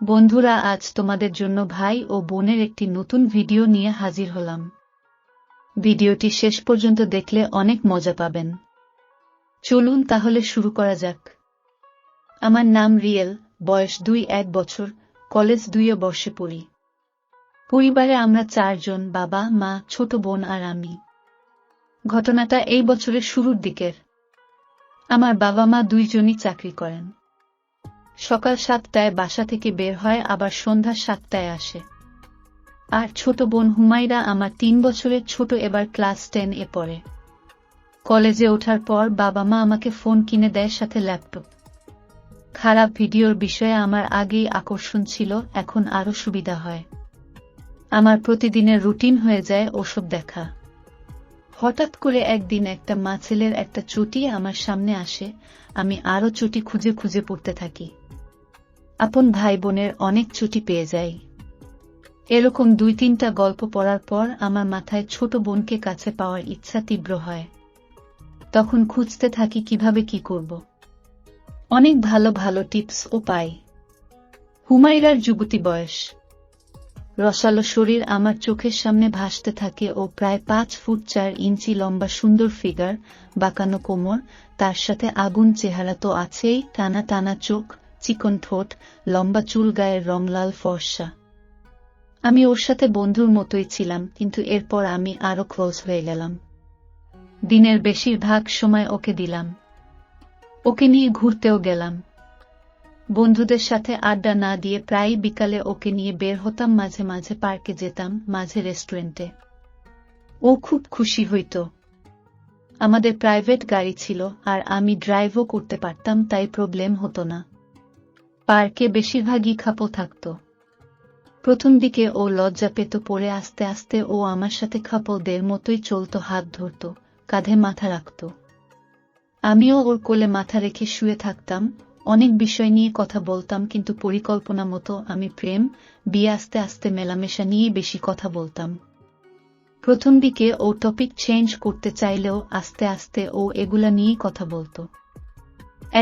বন্ধুরা, আজ তোমাদের জন্য ভাই ও বোনের একটি নতুন ভিডিও নিয়ে হাজির হলাম। ভিডিওটি শেষ পর্যন্ত দেখলে অনেক মজা পাবেন। চলুন তাহলে শুরু করা যাক। আমার নাম রিয়েল, বয়স 1 বছর, কলেজ 2 বর্ষে পড়ি। পরিবারে আমরা 4 জন, বাবা, মা, ছোট বোন আর আমি। ঘটনাটা এই বছরের শুরুর দিকের। আমার বাবা মা দুইজনই চাকরি করেন। সকাল 7টায় বাসা থেকে বের হয়, আবার সন্ধ্যা 7টায় আসে। আর ছোট বোন হুমাইরা আমার 3 বছরের ছোট, এবার ক্লাস 10 এ পড়ে। কলেজে ওঠার পর বাবা মা আমাকে ফোন কিনে দেয়, সাথে ল্যাপটপ। খারাপ ভিডিওর বিষয়ে আমার আগেই আকর্ষণ ছিল, এখন আরো সুবিধা হয়। আমার প্রতিদিনের রুটিন হয়ে যায় ওসব দেখা। হঠাৎ করে একদিন একটা ছেলের একটা চটি আমার সামনে আসে, আমি আরো চটি খুঁজে খুঁজে পড়তে থাকি। আপন ভাই বোনের অনেক চটি পেয়ে যাই। এরকম 2-3টা গল্প পড়ার পর আমার মাথায় ছোট বোনকে কাছে পাওয়ার ইচ্ছা তীব্র হয়। তখন খুঁজতে থাকি কিভাবে কি করব। অনেক ভালো ভালো টিপসও পাই। হুমাইরার যুবতী বয়স, রসালো শরীর আমার চোখের সামনে ভাসতে থাকে। ও প্রায় 5 ফুট 4 ইঞ্চি লম্বা, সুন্দর ফিগার, বাঁকানো কোমর, তার সাথে আগুন চেহারা তো আছেই, টানা টানা চোখ, চিকন ঠোঁট, লম্বা চুল, গায়ের রং লাল ফর্সা। আমি ওর সাথে বন্ধুর মতোই ছিলাম, কিন্তু এরপর আমি আরো ক্লোজ হয়ে গেলাম। দিনের বেশিরভাগ সময় ওকে দিলাম। ওকে নিয়ে ঘুরতেও গেলাম। বন্ধুদের সাথে আড্ডা না দিয়ে প্রায়ই বিকালে ওকে নিয়ে বের হতাম। মাঝে মাঝে পার্কে যেতাম, মাঝে রেস্টুরেন্টে। ও খুব খুশি হইত। আমাদের প্রাইভেট গাড়ি ছিল, আর আমি ড্রাইভও করতে পারতাম, তাই প্রবলেম হতো না। পার্কে বেশিরভাগই কাপল থাকত। প্রথম দিকে ও লজ্জা পেত, পরে আস্তে আস্তে ও আমার সাথে কাপলদের মতোই চলত, হাত ধরত, কাঁধে মাথা রাখত। আমিও ওর কোলে মাথা রেখে শুয়ে থাকতাম। অনেক বিষয় নিয়ে কথা বলতাম, কিন্তু পরিকল্পনা মতো। আমি প্রেম, বিয়ে, আস্তে আস্তে মেলামেশা নিয়েই বেশি কথা বলতাম। প্রথম দিকে ও টপিক চেঞ্জ করতে চাইলেও আস্তে আস্তে ও এগুলা নিয়েই কথা বলতো।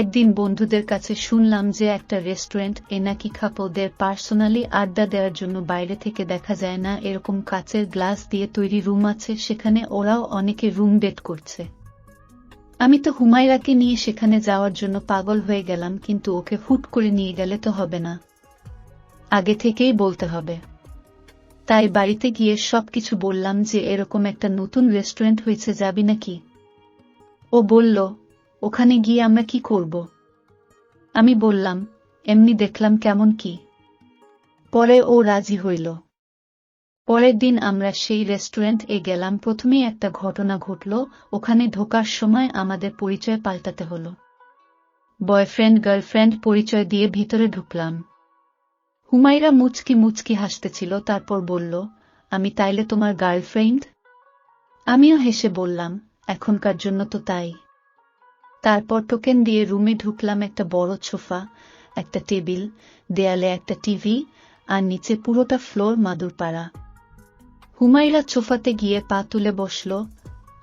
একদিন বন্ধুদের কাছে শুনলাম যে একটা রেস্টুরেন্ট এ নাকি কাপলদের পার্সোনালি আড্ডা দেওয়ার জন্য বাইরে থেকে দেখা যায় না এরকম কাচের গ্লাস দিয়ে তৈরি রুম আছে, সেখানে ওরাও অনেকে রুম ডেট করছে। আমি তো হুমাইরাকে নিয়ে সেখানে যাওয়ার জন্য পাগল হয়ে গেলাম, কিন্তু ওকে হুট করে নিয়ে গেলে তো হবে না, আগে থেকেই বলতে হবে। তাই বাড়িতে গিয়ে সবকিছু বললাম যে এরকম একটা নতুন রেস্টুরেন্ট হয়েছে, যাবি নাকি? ও বলল, ওখানে গিয়ে আমরা কি করব? আমি বললাম, এমনি দেখলাম কেমন কি। পরে ও রাজি হইল। পরের দিন আমরা সেই রেস্টুরেন্ট এ গেলাম। প্রথমেই একটা ঘটনা ঘটল। ওখানে ঢোকার সময় আমাদের পরিচয় পাল্টাতে হলো। বয়ফ্রেন্ড গার্লফ্রেন্ড পরিচয় দিয়ে ভিতরে ঢুকলাম। হুমাইরা মুচকি মুচকি হাসতেছিল, তারপর বলল, আমি তাইলে তোমার গার্লফ্রেন্ড? আমিও হেসে বললাম, এখনকার জন্য তো তাই। তারপর টোকেন দিয়ে রুমে ঢুকলাম। একটা বড় সোফা, একটা টেবিল, দেয়ালে একটা টিভি, আর নিচে পুরোটা ফ্লোর মাদুর পাড়া। হুমাইরা সোফাতে গিয়ে পা তুলে বসল।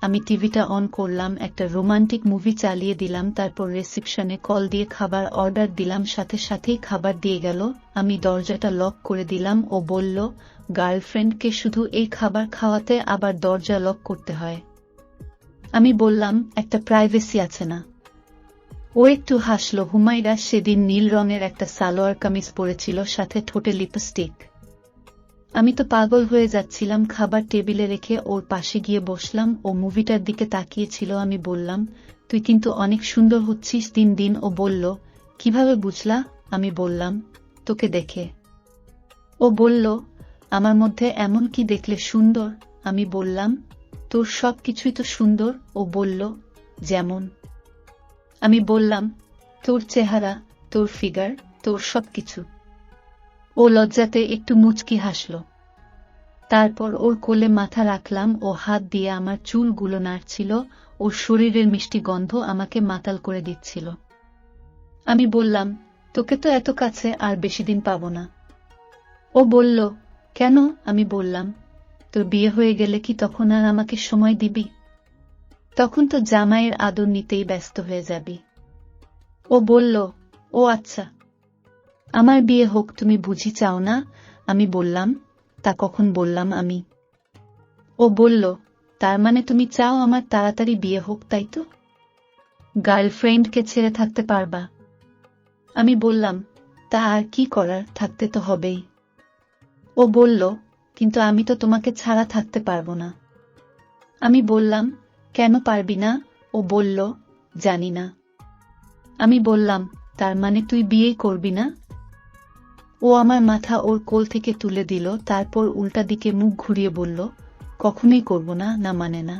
আমি টিভিটা অন করলাম, একটা রোমান্টিক মুভি চালিয়ে দিলাম। তারপর রিসেপশনে কল দিয়ে খাবার অর্ডার দিলাম, সাথে সাথেই খাবার দিয়ে গেল। আমি দরজাটা লক করে দিলাম। ও বলল, গার্লফ্রেন্ডকে শুধু এই খাবার খাওয়াতে আবার দরজা লক করতে হয়? আমি বললাম, একটা প্রাইভেসি আছে না? ও একটু হাসল। হুমাইরা সেদিন নীল রঙের একটা সালোয়ার কামিজ পরেছিল, সাথে ঠোঁটে লিপস্টিক। আমি তো পাগল হয়ে যাচ্ছিলাম। খাবার টেবিলে রেখে ওর পাশে গিয়ে বসলাম। ও মুভিটার দিকে তাকিয়েছিল। আমি বললাম, তুই কিন্তু অনেক সুন্দর হচ্ছিস দিন দিন। ও বলল, কিভাবে বুঝলা? আমি বললাম, তোকে দেখে। ও বলল, আমার মধ্যে এমন কি দেখলে সুন্দর? আমি বললাম, তোর সব কিছুই তো সুন্দর। ও বলল, যেমন? আমি বললাম, তোর চেহারা, তোর ফিগার, তোর সবকিছু। ও লজ্জাতে একটু মুচকি হাসল। তারপর ওর কোলে মাথা রাখলাম। ও হাত দিয়ে আমার চুলগুলো নাড়ছিল। ওর শরীরের মিষ্টি গন্ধ আমাকে মাতাল করে দিচ্ছিল। আমি বললাম, তোকে তো এত কাছে আর বেশি দিন পাবো না। ও বলল, কেন? আমি বললাম, তোর বিয়ে হয়ে গেলে কি তখন আর আমাকে সময় দিবি? তখন তো জামাইয়ের আদর নিতেই ব্যস্ত হয়ে যাবি। ও বলল, ও আচ্ছা। আমার বিয়ে হোক তুমি বুঝি চাও না? আমি বললাম, তা কখন বললাম আমি? ও বলল, তার মানে তুমি চাও আমার তাড়াতাড়ি বিয়ে হোক, তাই তো? গার্লফ্রেন্ডকে ছেড়ে থাকতে পারবা? আমি বললাম, তা আর কি করার, থাকতে তো হবেই। ও বলল, কিন্তু আমি তো তোমাকে ছাড়া থাকতে পারবো না। আমি বললাম, কেন পারবি না? ও বলল, জানি না। আমি বললাম, তার মানে তুই বিয়েই করবি না? ও আমার মাথা ওর কোল থেকে তুলে দিল, তারপর উল্টা দিকে মুখ ঘুরিয়ে বলল, কখনোই করব না, না মানে না।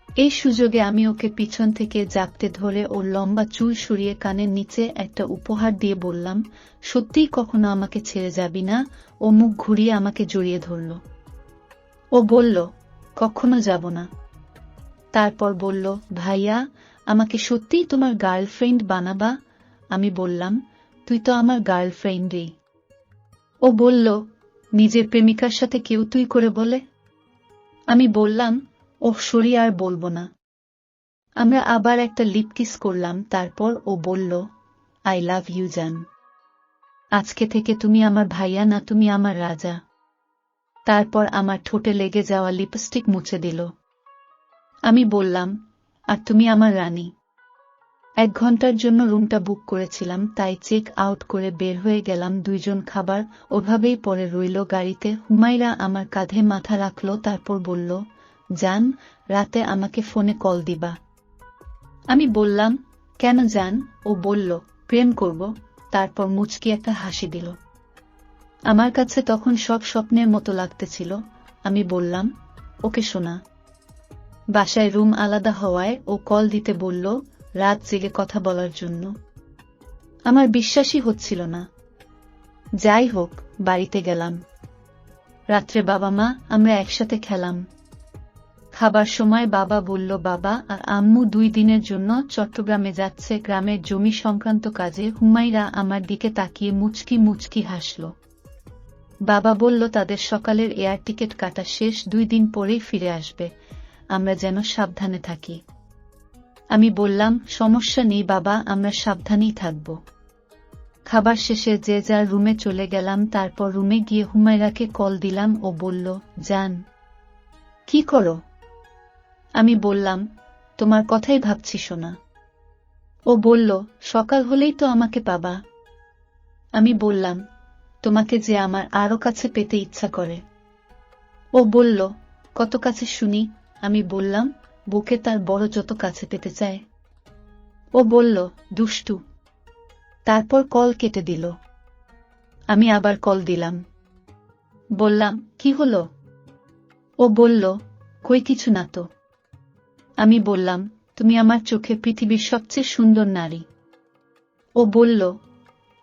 এই সুযোগে আমি ওকে পিছন থেকে জাপটে ধরে ওর লম্বা চুল সরিয়ে কানের নিচে একটা উপহার দিয়ে বললাম, সত্যিই কখনো আমাকে ছেড়ে যাবি না? ও মুখ ঘুরিয়ে আমাকে জড়িয়ে ধরল। ও বলল, কখনো যাব না। তারপর বলল, ভাইয়া, আমাকে সত্যিই তোমার গার্লফ্রেন্ড বানাবা? আমি বললাম, তুই তো আমার গার্লফ্রেন্ডই। ও বলল, নিজের প্রেমিকার সাথে কেউ তুই করে বলে? আমি বললাম, ওহ সরি, আর বলবো না। আমরা আবার একটা লিপ কিস করলাম, তারপর ও বলল, আই লাভ ইউ জান। আজকে থেকে তুমি আমার ভাইয়া না, তুমি আমার রাজা। তারপর আমার ঠোঁটে লেগে যাওয়া লিপস্টিক মুছে দিল। আমি বললাম, আর তুমি আমার রানী। 1 ঘন্টার জন্য রুমটা বুক করেছিলাম, তাই চেক আউট করে বের হয়ে গেলাম। দুইজন খাবার ওভাবেই পরে রইল গাড়িতে। হুমায়রা আমার কাঁধে মাথা রাখল, তারপর বলল, জান, রাতে আমাকে ফোনে কল দিবা। আমি বললাম, কেন জান? ও বলল, প্রেম করব। তারপর মুচকি একটা হাসি দিল। আমার কাছে তখন সব স্বপ্নের মতো লাগতেছিল। আমি বললাম, ওকে শোনা। বাসায় রুম আলাদা হওয়ায় ও কল দিতে বলল, রাত জেগে কথা বলার জন্য। আমার বিশ্বাসই হচ্ছিল না। যাই হোক, বাড়িতে গেলাম। রাত্রে বাবা মা আমরা একসাথে খেলাম। খাবার সময় বাবা বলল, বাবা আর আম্মু 2 দিনের জন্য চট্টগ্রামে যাচ্ছে গ্রামের জমি সংক্রান্ত কাজে। হুমায়রা আমার দিকে তাকিয়ে মুচকি মুচকি হাসল। বাবা বলল, তাদের সকালের এয়ার টিকেট কাটা শেষ, 2 দিন পরেই ফিরে আসবে, আমরা যেন সাবধানে থাকি। আমি বললাম, সমস্যা নেই বাবা, আমরা সাবধানেই থাকব। খাবার শেষে যে যার রুমে চলে গেলাম। তারপর রুমে গিয়ে হুমায়রাকে কল দিলাম। ও বলল, জান, কি করো? আমি বললাম, তোমার কথাই ভাবছি সোনা। ও বলল, সকাল হলেই তো আমাকে পাবা। আমি বললাম, তোমাকে যে আমার আরো কাছে পেতে ইচ্ছা করে। ও বলল, কত কাছে শুনি? আমি বললাম, বুকে তার বড় যত কাছে পেতে চায়। ও বলল, দুষ্টু। তারপর কল কেটে দিল। আমি আবার কল দিলাম। বললাম, কি হলো? ও বলল, কই কিছু না তো। আমি বললাম, তুমি আমার চোখে পৃথিবীর সবচেয়ে সুন্দর নারী। ও বলল,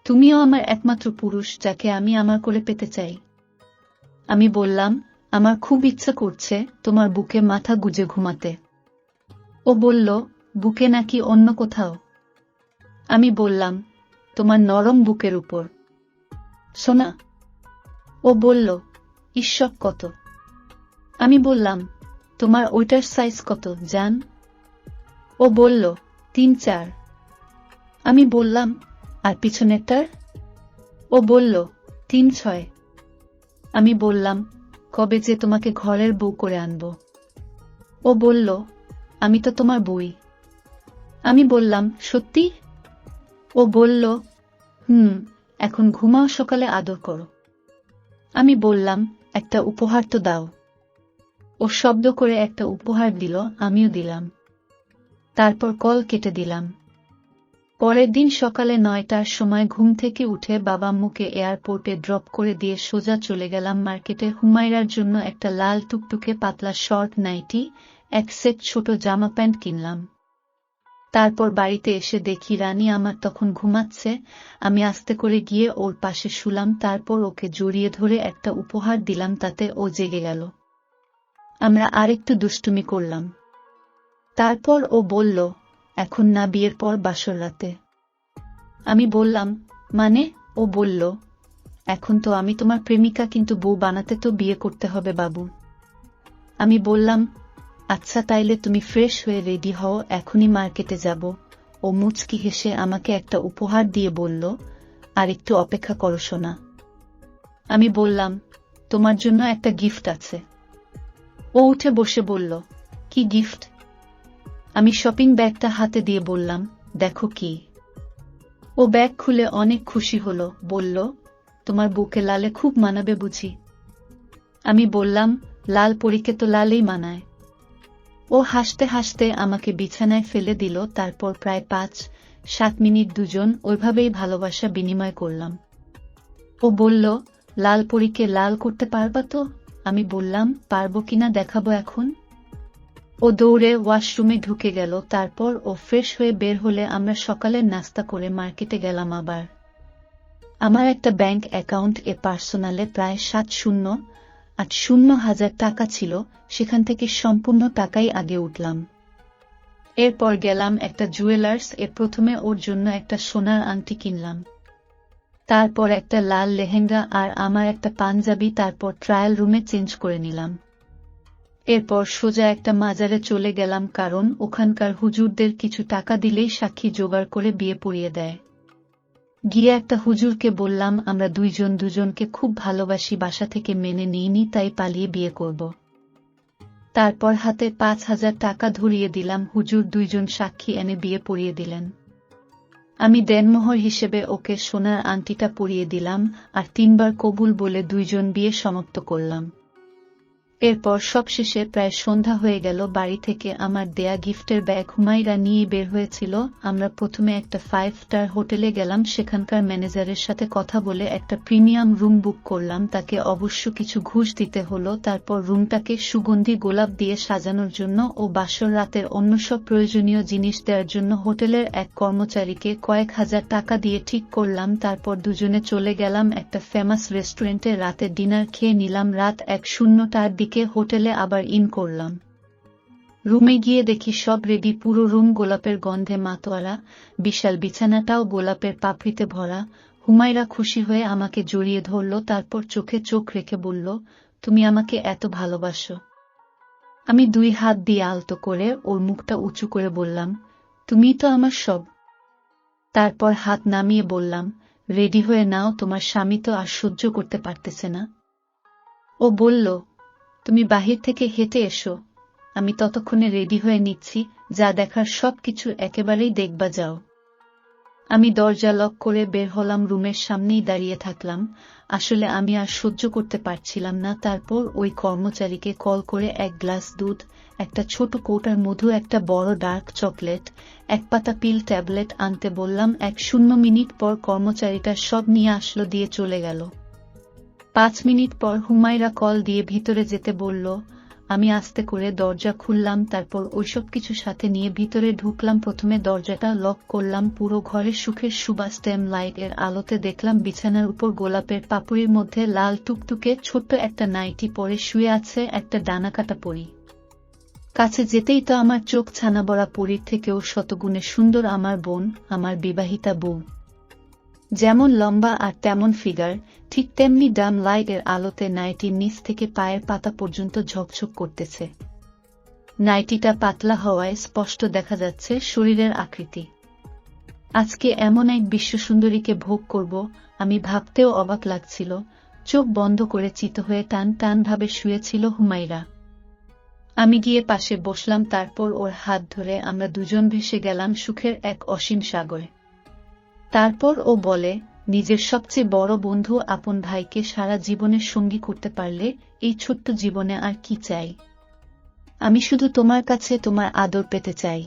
তুমিও আমার একমাত্র পুরুষ, যাকে আমি আমার করে পেতে চাই। আমি বললাম, আমার খুব ইচ্ছা করছে তোমার বুকে মাথা গুজে ঘুমাতে। ও বলল, বুকে নাকি অন্য কোথাও? আমি বললাম, তোমার নরম বুকের উপর সোনা। ও বলল, ঈশ্বর কত? আমি বললাম, তোমার ওইটার সাইজ কত জান? ও বলল, 3-4। আমি বললাম, আর পিছনেরটার? ও বলল, 3-6। আমি বললাম, কবে যে তোমাকে ঘরের বউ করে আনব? ও বলল, আমি তো তোমার বই। আমি বললাম, সত্যি? ও বলল, এখন ঘুমাও, সকালে আদর করো। আমি বললাম, একটা উপহার তো দাও। ও শব্দ করে একটা উপহার দিল, আমিও দিলাম। তারপর কল কেটে দিলাম। পরের দিন সকালে 9টার সময় ঘুম থেকে উঠে বাবা আম্মুকে এয়ারপোর্টে ড্রপ করে দিয়ে সোজা চলে গেলাম মার্কেটে। হুমায়রার জন্য একটা লাল টুকটুকে পাতলা শর্ট নাইটি, 1 সেট ছোট জামা প্যান্ট কিনলাম। তারপর বাড়িতে এসে দেখি রানী আমার তখন ঘুমাচ্ছে। আমি আস্তে করে গিয়ে ওর পাশে শুলাম। তারপর ওকে জড়িয়ে ধরে একটা উপহার দিলাম, তাতে ও জেগে গেল। আমরা আরেকটু দুষ্টুমি করলাম। তারপর ও বলল, এখন না, বিয়ের পর বাসর রাতে। আমি বললাম, মানে? ও বলল, এখন তো আমি তোমার প্রেমিকা, কিন্তু বউ বানাতে তো বিয়ে করতে হবে বাবু। আমি বললাম, আচ্ছা তাইলে তুমি ফ্রেশ হয়ে রেডি হও, এখনই মার্কেটে যাব। ও মুচকি হেসে আমাকে একটা উপহার দিয়ে বলল, আর একটু অপেক্ষা করো সোনা। আমি বললাম, তোমার জন্য একটা গিফট আছে। ও উঠে বসে বলল, কি গিফট? আমি শপিং ব্যাগটা হাতে দিয়ে বললাম, দেখো কি। ও ব্যাগ খুলে অনেক খুশি হলো, বলল, তোমার বুকে লালে খুব মানাবে বুঝি। আমি বললাম, লাল পরীকে তো লালেই মানায়। ও হাসতে হাসতে আমাকে বিছানায় ফেলে দিল। তারপর প্রায় 5-7 মিনিট দুজন ওইভাবেই ভালোবাসা বিনিময় করলাম। ও বলল, লাল পরীকে লাল করতে পারবা তো? আমি বললাম, পারবো কিনা দেখাবো এখন। ও দৌড়ে ওয়াশরুমে ঢুকে গেল। তারপর ও ফ্রেশ হয়ে বের হলে আমরা সকালের নাস্তা করে মার্কেটে গেলাম। আবার আমার একটা ব্যাংক অ্যাকাউন্ট এ পার্সোনালে প্রায় 7,080,000 টাকা ছিল, সেখান থেকে সম্পূর্ণ টাকাই আগে উঠলাম। এরপর গেলাম একটা জুয়েলার্স এ। প্রথমে ওর জন্য একটা সোনার আংটি কিনলাম, তারপর একটা লাল লেহেঙ্গা আর আমার একটা পাঞ্জাবি। তারপর ট্রায়াল রুমে চেঞ্জ করে নিলাম। এরপর সোজা একটা মাজারে চলে গেলাম, কারণ ওখানকার হুজুরদের কিছু টাকা দিলেই সাক্ষী জোগাড় করে বিয়ে পড়িয়ে দেয়। গিয়ে একটা হুজুরকে বললাম, আমরা দুইজন দুজনকে খুব ভালোবাসি, বাসা থেকে মেনে নিইনি, তাই পালিয়ে বিয়ে করব। তারপর হাতে 5,000 টাকা ধরিয়ে দিলাম। হুজুর দুইজন সাক্ষী এনে বিয়ে পড়িয়ে দিলেন। আমি দেনমোহর হিসেবে ওকে সোনার আংটিটা পরিয়ে দিলাম আর 3 বার কবুল বলে দুইজন বিয়ে সমাপ্ত করলাম। এরপর সবশেষে প্রায় সন্ধ্যা হয়ে গেল। বাড়ি থেকে আমার দেয়া গিফটের ব্যাগ হুমায়রা নিয়ে বের হয়েছিল। আমরা প্রথমে একটা 5 স্টার হোটেলে গেলাম, সেখানকার ম্যানেজারের সাথে কথা বলে একটা প্রিমিয়াম রুম বুক করলাম। তাকে অবশ্য কিছু ঘুষ দিতে হলো। তারপর রুমটাকে সুগন্ধি গোলাপ দিয়ে সাজানোর জন্য ও বাসর রাতের অন্য সব প্রয়োজনীয় জিনিস দেওয়ার জন্য হোটেলের এক কর্মচারীকে কয়েক হাজার টাকা দিয়ে ঠিক করলাম। তারপর দুজনে চলে গেলাম একটা ফেমাস রেস্টুরেন্টে, রাতে ডিনার খেয়ে নিলাম। রাত 1:00টার দিকে হোটেলে আবার ইন করলাম। রুমে গিয়ে দেখি সব রেডি, পুরো রুম গোলাপের গন্ধে মাতোয়ারা, বিশাল বিছানাটাও গোলাপের পাপড়িতে ভরা। হুমায়রা খুশি হয়ে আমাকে জড়িয়ে ধরল, তারপর চোখে চোখ রেখে বলল, তুমি আমাকে এত ভালোবাসো? আমি 2 হাত দিয়ে আলতো করে ওর মুখটা উঁচু করে বললাম, তুমিই তো আমার সব। তারপর হাত নামিয়ে বললাম, রেডি হয়ে নাও, তোমার স্বামী তো আর সহ্য করতে পারতেছে না। ও বলল, তুমি বাহির থেকে হেঁটে এসো, আমি ততক্ষণে রেডি হয়ে নিচ্ছি, যা দেখার সব কিছু একেবারেই দেখবা যাও। আমি দরজা লক করে বের হলাম, রুমের সামনেই দাঁড়িয়ে থাকলাম। আসলে আমি আর সহ্য করতে পারছিলাম না। তারপর ওই কর্মচারীকে কল করে 1 গ্লাস দুধ, একটা ছোট কৌটার মধু, একটা বড় ডার্ক চকলেট, 1 পাতা পিল ট্যাবলেট আনতে বললাম। 1 মিনিট পর কর্মচারীটা সব নিয়ে আসলো, দিয়ে চলে গেল। 5 মিনিট পর হুমায়রা কল দিয়ে ভিতরে যেতে বলল। আমি আস্তে করে দরজা খুললাম, তারপর ওইসব কিছু সাথে নিয়ে ভিতরে ঢুকলাম। প্রথমে দরজাটা লক করলাম। পুরো ঘরে সুখের সুবাস, স্টেম লাইট এর আলোতে দেখলাম বিছানার উপর গোলাপের পাপড়ির মধ্যে লাল টুকটুকে ছোট্ট একটা নাইটি পরে শুয়ে আছে একটা ডানাকাটা পরী। কাছে যেতেই তো আমার চোখ ছানাবড়া, পরীর থেকেও শতগুণে সুন্দর আমার বোন, আমার বিবাহিতা বউ। যেমন লম্বা আর তেমন ফিগার, ঠিক তেমনি ডাম লাইট এর আলোতে নাইটির নিচ থেকে পায়ের পাতা পর্যন্ত ঝকঝক করতেছে। নাইটিটা পাতলা হওয়ায় স্পষ্ট দেখা যাচ্ছে শরীরের আকৃতি। আজকে এমন এক বিশ্বসুন্দরীকে ভোগ করব, আমি ভাবতেও অবাক লাগছিল। চোখ বন্ধ করে চিত হয়ে টান টান ভাবে শুয়েছিল হুমায়রা। আমি গিয়ে পাশে বসলাম, তারপর ওর হাত ধরে আমরা দুজন ভেসে গেলাম সুখের এক অসীম সাগরে। তারপর ও বলে, নিজের সবচেয়ে বড় বন্ধু, আপন ভাইকে সারা জীবনের সঙ্গী করতে পারলে এই ছোট্ট জীবনে আর কি চাই? আমি শুধু তোমার কাছে তোমার আদর পেতে চাই।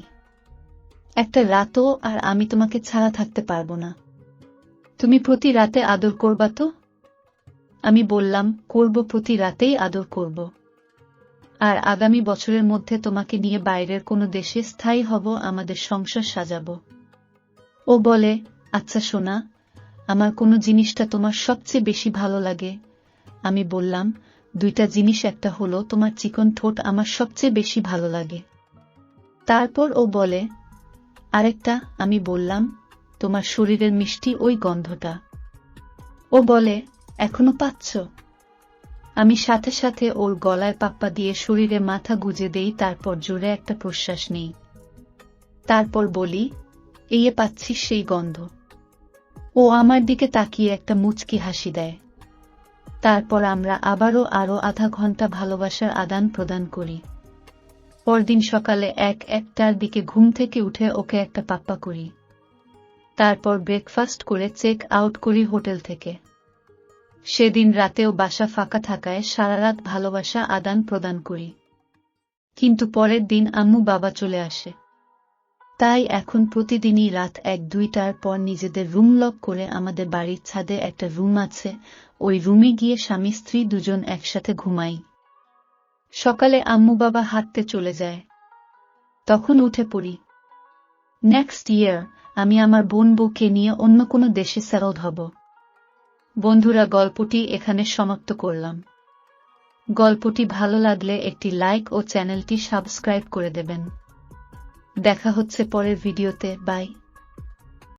একটা রাতও আর আমি তোমাকে ছাড়া থাকতে পারবো না। তুমি প্রতি রাতে আদর করবা তো? আমি বললাম, করব, প্রতি রাতেই আদর করব। আর আগামী বছরের মধ্যে তোমাকে নিয়ে বাইরের কোনো দেশে স্থায়ী হব, আমাদের সংসার সাজাবো। ও বলে, আচ্ছা সোনা, আমার কোন জিনিসটা তোমার সবচেয়ে বেশি ভালো লাগে? আমি বললাম, 2টা জিনিস, একটা হলো তোমার চিকন ঠোঁট আমার সবচেয়ে বেশি ভালো লাগে। তারপর ও বলে, আরেকটা? আমি বললাম, তোমার শরীরের মিষ্টি ওই গন্ধটা। ও বলে, এখনো পাচ্ছ? আমি সাথে সাথে ওর গলায় পাপ্পা দিয়ে শরীরে মাথা গুজে দেই, তারপর জোরে একটা প্রশ্বাস নেই। তারপর বলি, এই পাচ্ছিস সেই গন্ধ? ও আমার দিকে তাকিয়ে একটা মুচকি হাসি দেয়। তারপর আমরা আবারও আরো আধা ঘন্টা ভালোবাসার আদান প্রদান করি। পরদিন সকালে 1-1টার দিকে ঘুম থেকে উঠে ওকে একটা পাপ্পা করি। তারপর ব্রেকফাস্ট করে চেক আউট করি হোটেল থেকে। সেদিন রাতেও বাসা ফাঁকা থাকায় সারারাত ভালোবাসা আদান প্রদান করি। কিন্তু পরের দিন আম্মু বাবা চলে আসে। তাই এখন প্রতিদিনই রাত 1-2টার পর নিজেদের রুম লক করে, আমাদের বাড়ির ছাদে একটা রুম আছে, ওই রুমে গিয়ে স্বামী স্ত্রী দুজন একসাথে ঘুমাই। সকালে আম্মু বাবা হাঁটতে চলে যায়, তখন উঠে পড়ি। নেক্সট ইয়ার আমি আমার বোন বউকে নিয়ে অন্য কোনো দেশে সেটেলড হব। বন্ধুরা, গল্পটি এখানে সমাপ্ত করলাম। গল্পটি ভালো লাগলে একটি লাইক ও চ্যানেলটি সাবস্ক্রাইব করে দেবেন। দেখা হচ্ছে পরের ভিডিওতে। বাই।